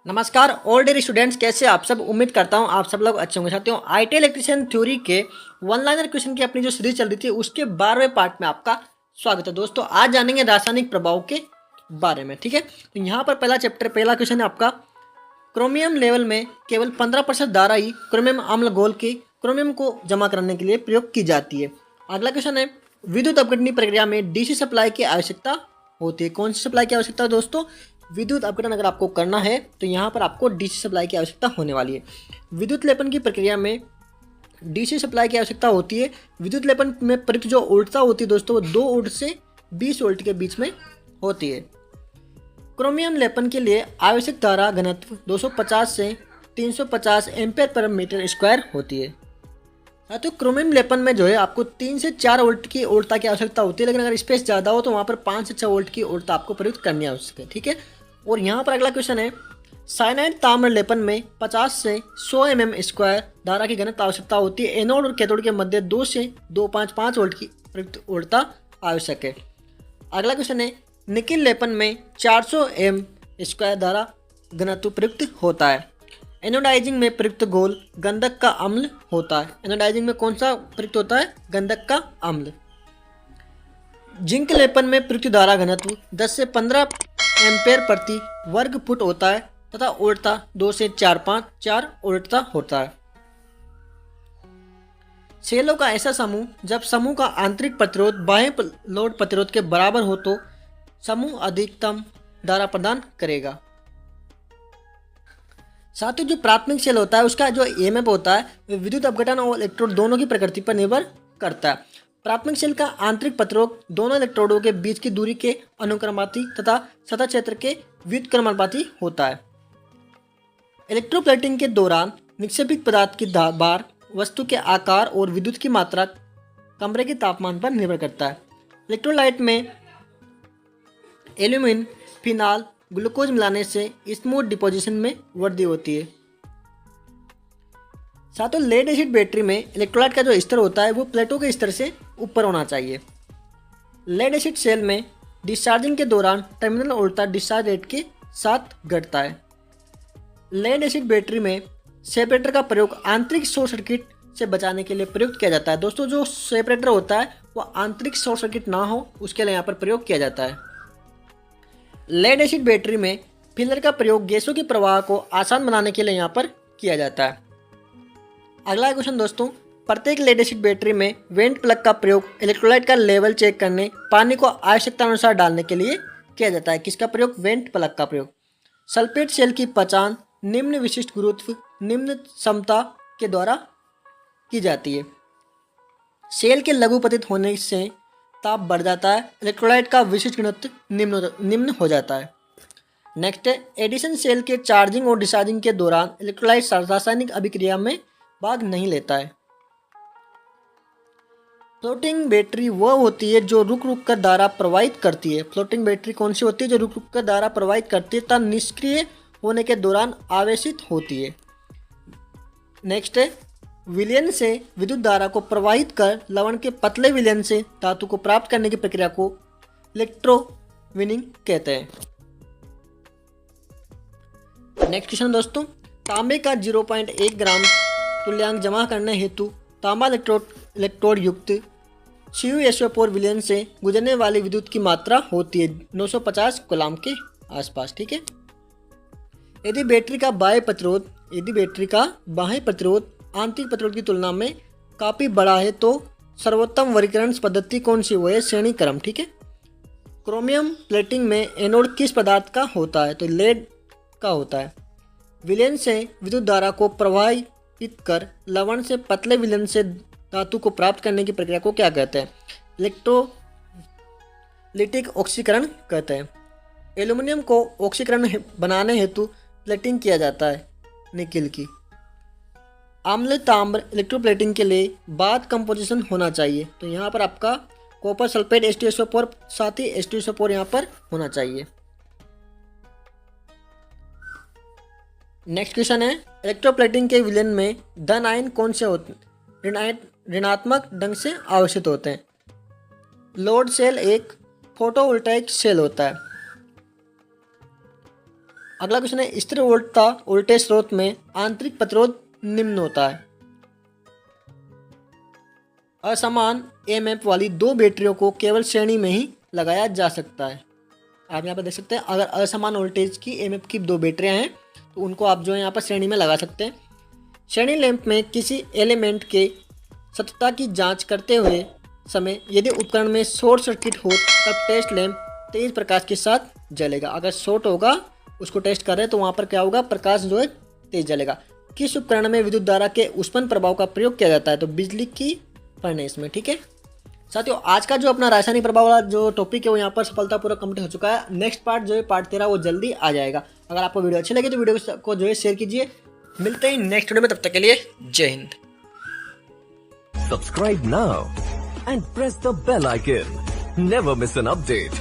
नमस्कार all dear students, कैसे आप सब। उम्मीद करता हूँ आप सब लोग अच्छे होंगे। साथियों, आईटी इलेक्ट्रिशियन थ्योरी के वन लाइनर क्वेश्चन की अपनी जो सीरीज चल रही थी उसके 12वें पार्ट में आपका स्वागत है। दोस्तों, आज जानेंगे रासायनिक प्रभाव के बारे में। ठीक है, तो यहाँ पर पहला चैप्टर, पहला क्वेश्चन है आपका, क्रोमियम लेवल में केवल 15% धारा ही क्रोमियम अम्ल घोल के क्रोमियम को जमा करने के लिए प्रयोग की जाती है। अगला क्वेश्चन है, विद्युत अपघटनी प्रक्रिया में डीसी सप्लाई की आवश्यकता होती है। कौन सी सप्लाई की आवश्यकता है दोस्तों? विद्युत अपघटन अगर आपको करना है तो यहाँ पर आपको डीसी सप्लाई की आवश्यकता होने वाली है। विद्युत लेपन की प्रक्रिया में डीसी सप्लाई की आवश्यकता होती है। विद्युत लेपन में प्रयुक्त जो ऊर्जा होती है दोस्तों, वो 2 वोल्ट से 20 वोल्ट के बीच में होती है। क्रोमियम लेपन के लिए आवश्यक धारा घनत्व 250 से 350 एम्पेयर पर मीटर स्क्वायर होती है। तो क्रोमियम लेपन में जो है आपको 3 से 4 वोल्ट की ऊर्जा की आवश्यकता होती है, लेकिन अगर स्पेस ज़्यादा हो तो वहाँ पर 5 से 6 वोल्ट की ऊर्जा आपको प्रयुक्त करनी आवश्यक है। ठीक है, और यहाँ पर अगला क्वेश्चन है, साइनाइड ताम्र लेपन में 50 से 100 स्क्वायर धारा की घनत्व आवश्यकता होती है। एनोड और कैथोड के मध्य 2 से 255 वोल्ट की प्रयुक्त ऊर्जा आवश्यक है। अगला क्वेश्चन है, निकिल लेपन में 400 स्क्वायर धारा घनत्व प्रयुक्त होता है। एनोडाइजिंग में प्रयुक्त घोल गंधक का अम्ल होता है। एनोडाइजिंग में कौन सा प्रयुक्त होता है? गंधक का अम्ल। जिंक लेपन में प्रयुक्त धारा घनत्व 10 से 15 एम्पेयर प्रति वर्ग फुट होता है तथा ऊर्जा 2 से 4 ऊर्जा होता है। सेलों का ऐसा समूह, जब समूह का आंतरिक प्रतिरोध बाह्य लोड प्रतिरोध के बराबर हो तो समूह अधिकतम धारा प्रदान करेगा। साथ ही जो प्राथमिक सेल होता है उसका जो ईएमएफ होता है वह विद्युत अपघटन और इलेक्ट्रोड दोनों की प्रकृति पर निर्भर करता है। प्राथमिक सेल का आंतरिक प्रतिरोध दोनों इलेक्ट्रोडों के बीच की दूरी के अनुक्रमानुपाती तथा सतह क्षेत्र के व्युत्क्रमानुपाती होता है। इलेक्ट्रोप्लेटिंग के दौरान निक्षेपित पदार्थ की भार वस्तु के आकार और विद्युत की मात्रा कमरे के तापमान पर निर्भर करता है। इलेक्ट्रोलाइट में एल्यूमिन फिनाल ग्लूकोज मिलाने से स्मूथ डिपोजिशन में वृद्धि होती है। साथ ही लेड एसिड बैटरी में इलेक्ट्रोलाइट का जो स्तर होता है वो प्लेटों के स्तर से ऊपर होना चाहिए। लेड एसिड सेल में डिस्चार्जिंग के दौरान टर्मिनल ऊर्जा डिस्चार्ज रेट के साथ घटता है। लेड एसिड बैटरी में सेपरेटर का प्रयोग आंतरिक शॉर्ट सर्किट से बचाने के लिए प्रयुक्त किया जाता है। दोस्तों, जो सेपरेटर होता है वो आंतरिक शॉर्ट सर्किट ना हो उसके लिए यहाँ पर प्रयोग किया जाता है। लेड एसिड बैटरी में फिलर का प्रयोग गैसों के प्रवाह को आसान बनाने के लिए यहाँ पर किया जाता है। अगला क्वेश्चन दोस्तों, प्रत्येक लेड एसिड बैटरी में वेंट प्लग का प्रयोग इलेक्ट्रोलाइट का लेवल चेक करने, पानी को आवश्यकता अनुसार डालने के लिए किया जाता है। किसका प्रयोग? वेंट प्लग का प्रयोग। सल्फेट सेल की पहचान निम्न विशिष्ट गुरुत्व निम्न क्षमता के द्वारा की जाती है। सेल के लघुपतित होने से ताप बढ़ जाता है। इलेक्ट्रोलाइट का विशिष्ट घनत्व निम्न हो जाता है। नेक्स्ट है, एडिशन सेल के चार्जिंग और डिस्चार्जिंग के दौरान इलेक्ट्रोलाइट रासायनिक अभिक्रिया में भाग नहीं लेता है। फ्लोटिंग बैटरी वह होती है जो रुक रुक कर धारा प्रवाहित करती है। फ्लोटिंग बैटरी कौन सी होती है? जो रुक रुक कर धारा प्रवाहित करती है तथा निष्क्रिय होने के दौरान आवेशित होती है। नेक्स्ट है, विलयन से विद्युत धारा को प्रवाहित कर लवण के पतले विलयन से धातु को प्राप्त करने की प्रक्रिया को इलेक्ट्रोविनिंग कहते हैं। नेक्स्ट क्वेश्चन दोस्तों, तांबे का 0.1 ग्राम तुल्यांक जमा करने हेतु तांबा इलेक्ट्रोड युक्त CuSO4 विलयन से गुजरने वाली विद्युत की मात्रा होती है 950 कूलाम के आसपास। ठीक है, यदि बैटरी का बाह्य प्रतिरोध आंतरिक प्रतिरोध की तुलना में काफ़ी बड़ा है तो सर्वोत्तम वर्गीकरण पद्धति कौन सी? वो है श्रेणी क्रम। ठीक है, क्रोमियम प्लेटिंग में एनोड किस पदार्थ का होता है? तो लेड का होता है। विलयन से विद्युत धारा को प्रवाहित कर लवण से पतले विलयन से धातु को प्राप्त करने की प्रक्रिया को क्या कहते हैं? इलेक्ट्रोलिटिक ऑक्सीकरण कहते हैं। एल्यूमिनियम को ऑक्सीकरण बनाने हेतु प्लेटिंग किया जाता है निकिल की। आम्ल ताम्र इलेक्ट्रोप्लेटिंग के लिए बाद कंपोजिशन होना चाहिए। तो यहाँ पर आपका कॉपर सल्फेट H2SO4 साथ ही H2SO4 यहाँ पर होना चाहिए। नेक्स्ट क्वेश्चन है, इलेक्ट्रोप्लेटिंग के विलयन में धन आयन कौन से होते हैं? ऋणात्मक ढंग से आवेशित होते हैं। लोड सेल एक फोटोवोल्टाइक सेल होता है। अगला क्वेश्चन है, स्थिर वोल्टता वोल्टेज स्रोत में आंतरिक प्रतिरोध निम्न होता है। असमान EMF वाली दो बैटरियों को केवल श्रेणी में ही लगाया जा सकता है। आप यहाँ पर देख सकते हैं, अगर असमान वोल्टेज की EMF की दो बैटरियाँ हैं तो उनको आप जो है यहाँ पर श्रेणी में लगा सकते हैं। श्रेणी लैंप में किसी एलिमेंट के सत्यता की जांच करते हुए समय यदि उपकरण में शॉर्ट सर्किट हो तब टेस्ट लैंप तेज प्रकाश के साथ जलेगा। अगर शॉर्ट होगा, उसको टेस्ट कर रहे हैं तो वहाँ पर क्या होगा, प्रकाश जो है तेज जलेगा। किस उपकरण में विद्युत धारा के उत्पन्न प्रभाव का प्रयोग किया जाता है, तो बिजली की फर्नेस में। ठीक है साथियों, आज का जो अपना रासायनिक प्रभाव वाला जो टॉपिक है वो यहाँ पर सफलतापूर्वक कंप्लीट हो चुका है। नेक्स्ट पार्ट जो है पार्ट 13 वो जल्दी आ जाएगा। अगर आपको वीडियो अच्छी लगे तो वीडियो को जो है शेयर कीजिए। मिलते हैं नेक्स्ट वीडियो में, तब तक के लिए जय Hind. Subscribe now and press the bell icon. Never miss an update.